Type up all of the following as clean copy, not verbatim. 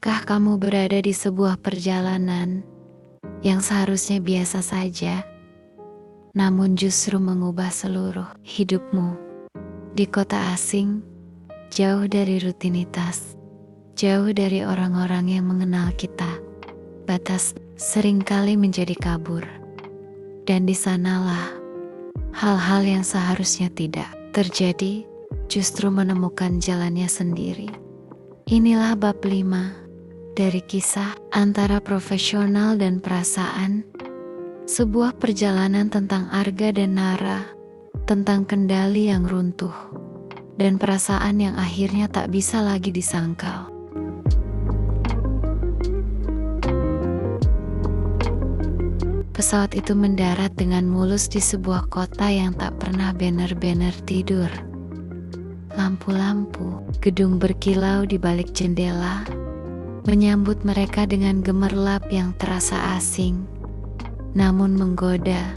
Pernahkah kamu berada di sebuah perjalanan yang seharusnya biasa saja, namun justru mengubah seluruh hidupmu? Di kota asing, jauh dari rutinitas, jauh dari orang-orang yang mengenal kita, batas seringkali menjadi kabur. Dan di sanalah hal-hal yang seharusnya tidak terjadi justru menemukan jalannya sendiri. Inilah bab 5 dari kisah antara profesional dan perasaan, sebuah perjalanan tentang Arga dan Nara, tentang kendali yang runtuh, dan perasaan yang akhirnya tak bisa lagi disangkal. Pesawat itu mendarat dengan mulus di sebuah kota yang tak pernah benar-benar tidur. Lampu-lampu, gedung berkilau di balik jendela, menyambut mereka dengan gemerlap yang terasa asing, namun menggoda.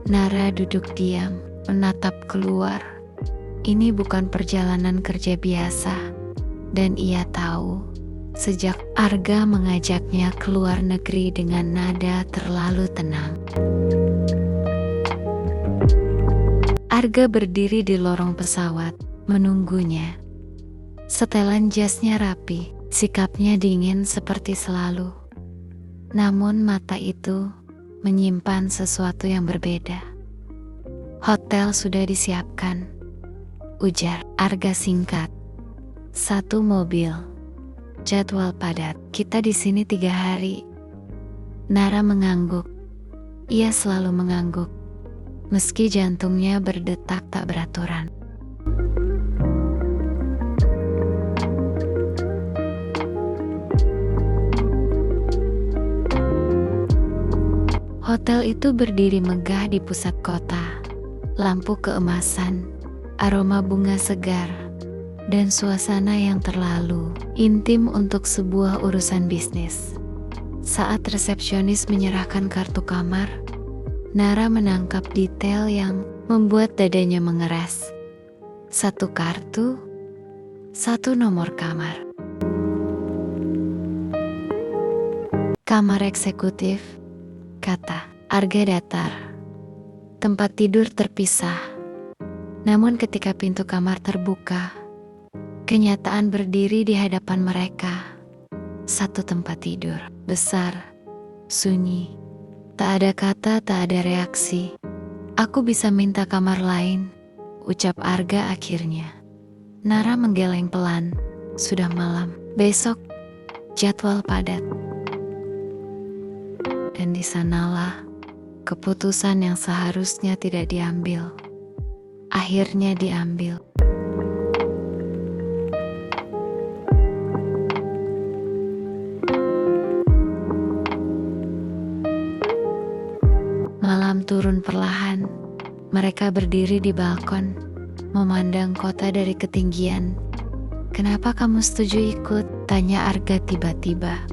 Nara duduk diam, menatap keluar. Ini bukan perjalanan kerja biasa, dan ia tahu, sejak Arga mengajaknya keluar negeri dengan nada terlalu tenang. Arga berdiri di lorong pesawat, menunggunya. Setelan jasnya rapi, sikapnya dingin seperti selalu. Namun mata itu menyimpan sesuatu yang berbeda. Hotel sudah disiapkan, ujar Arga singkat. 1 mobil, jadwal padat. Kita di sini 3 hari. Nara mengangguk. Ia selalu mengangguk, meski jantungnya berdetak tak beraturan. Hotel itu berdiri megah di pusat kota. Lampu keemasan, aroma bunga segar, dan suasana yang terlalu intim untuk sebuah urusan bisnis. Saat resepsionis menyerahkan kartu kamar, Nara menangkap detail yang membuat dadanya mengeras. 1 kartu, 1 nomor kamar. Kamar eksekutif, kata Arga datar. Tempat tidur terpisah. Namun ketika pintu kamar terbuka, kenyataan berdiri di hadapan mereka. 1 tempat tidur, besar, sunyi. Tak ada kata, tak ada reaksi. Aku bisa minta kamar lain, ucap Arga akhirnya. Nara menggeleng pelan. Sudah malam. Besok, jadwal padat. Dan di sanalah keputusan yang seharusnya tidak diambil, akhirnya diambil. Malam turun perlahan. Mereka berdiri di balkon, memandang kota dari ketinggian. Kenapa kamu setuju ikut? Tanya Arga tiba-tiba.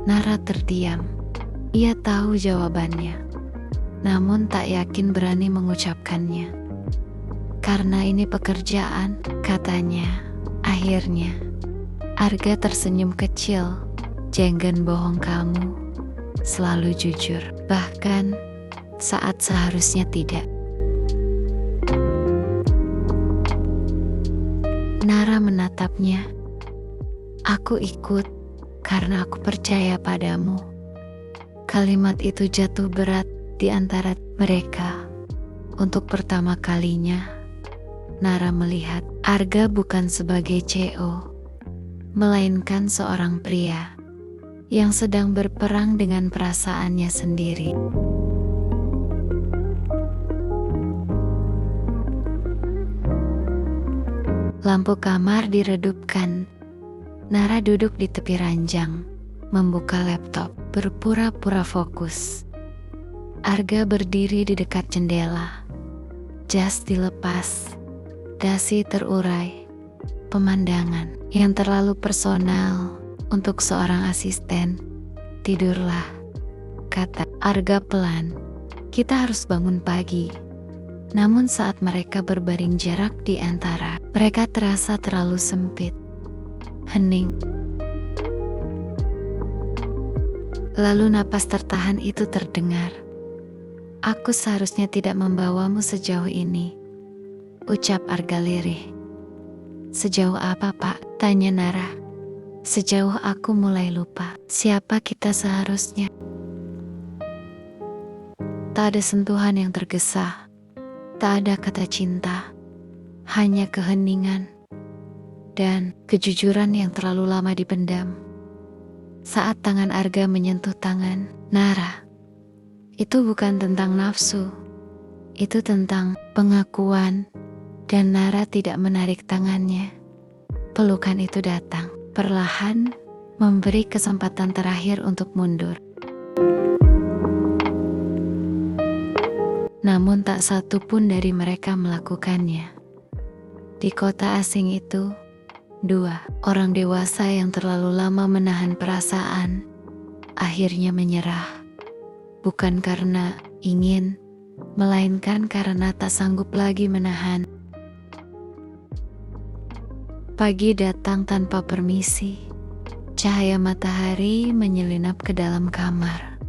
Nara terdiam. Ia tahu jawabannya, namun tak yakin berani mengucapkannya. Karena ini pekerjaan, katanya. Akhirnya, Arga tersenyum kecil. Jangan bohong kamu, selalu jujur, bahkan saat seharusnya tidak. Nara menatapnya. Aku ikut karena aku percaya padamu. Kalimat itu jatuh berat di antara mereka. Untuk pertama kalinya, Nara melihat Arga bukan sebagai CEO, melainkan seorang pria yang sedang berperang dengan perasaannya sendiri. Lampu kamar diredupkan. Nara duduk di tepi ranjang, membuka laptop, berpura-pura fokus. Arga berdiri di dekat jendela. Jas dilepas, dasi terurai. Pemandangan yang terlalu personal untuk seorang asisten. Tidurlah, kata Arga pelan. Kita harus bangun pagi. Namun saat mereka berbaring jarak di antara mereka terasa terlalu sempit. Hening. Lalu napas tertahan itu terdengar. Aku seharusnya tidak membawamu sejauh ini, ucap Arga lirih. Sejauh apa, Pak? Tanya Nara. Sejauh aku mulai lupa siapa kita seharusnya. Tak ada sentuhan yang tergesa, tak ada kata cinta, hanya keheningan dan kejujuran yang terlalu lama dipendam. Saat tangan Arga menyentuh tangan Nara, itu bukan tentang nafsu, itu tentang pengakuan, dan Nara tidak menarik tangannya. Pelukan itu datang, perlahan memberi kesempatan terakhir untuk mundur. Namun tak satu pun dari mereka melakukannya. Di kota asing itu, dua orang dewasa yang terlalu lama menahan perasaan akhirnya menyerah. Bukan karena ingin, melainkan karena tak sanggup lagi menahan. Pagi datang tanpa permisi. Cahaya matahari menyelinap ke dalam kamar.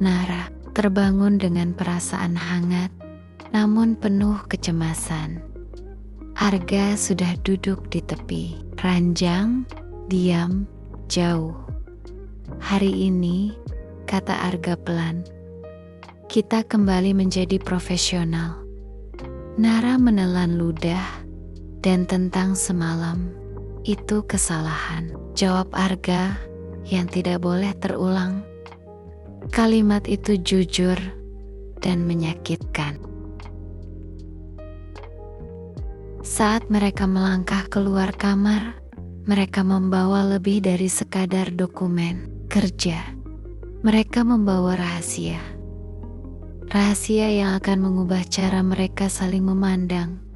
Nara terbangun dengan perasaan hangat, namun penuh kecemasan. Arga sudah duduk di tepi, ranjang, diam, jauh. Hari ini, kata Arga pelan, kita kembali menjadi profesional. Nara menelan ludah, dan tentang semalam, itu kesalahan. Jawab Arga yang tidak boleh terulang. Kalimat itu jujur dan menyakitkan. Saat mereka melangkah keluar kamar, mereka membawa lebih dari sekadar dokumen kerja. Mereka membawa rahasia. Rahasia yang akan mengubah cara mereka saling memandang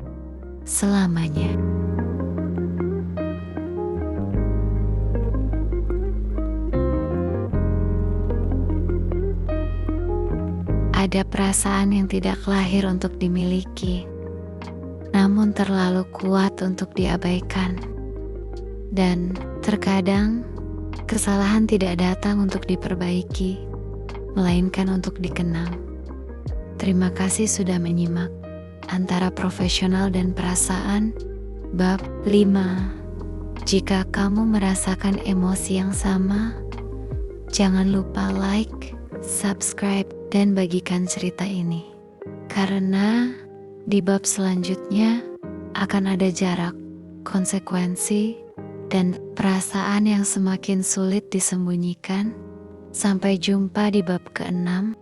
selamanya. Ada perasaan yang tidak lahir untuk dimiliki, namun terlalu kuat untuk diabaikan. Dan terkadang, kesalahan tidak datang untuk diperbaiki, melainkan untuk dikenang. Terima kasih sudah menyimak Antara Profesional dan Perasaan, Bab 5. Jika kamu merasakan emosi yang sama, jangan lupa like, subscribe, dan bagikan cerita ini. Karena di bab selanjutnya akan ada jarak, konsekuensi, dan perasaan yang semakin sulit disembunyikan. Sampai jumpa di bab ke-6.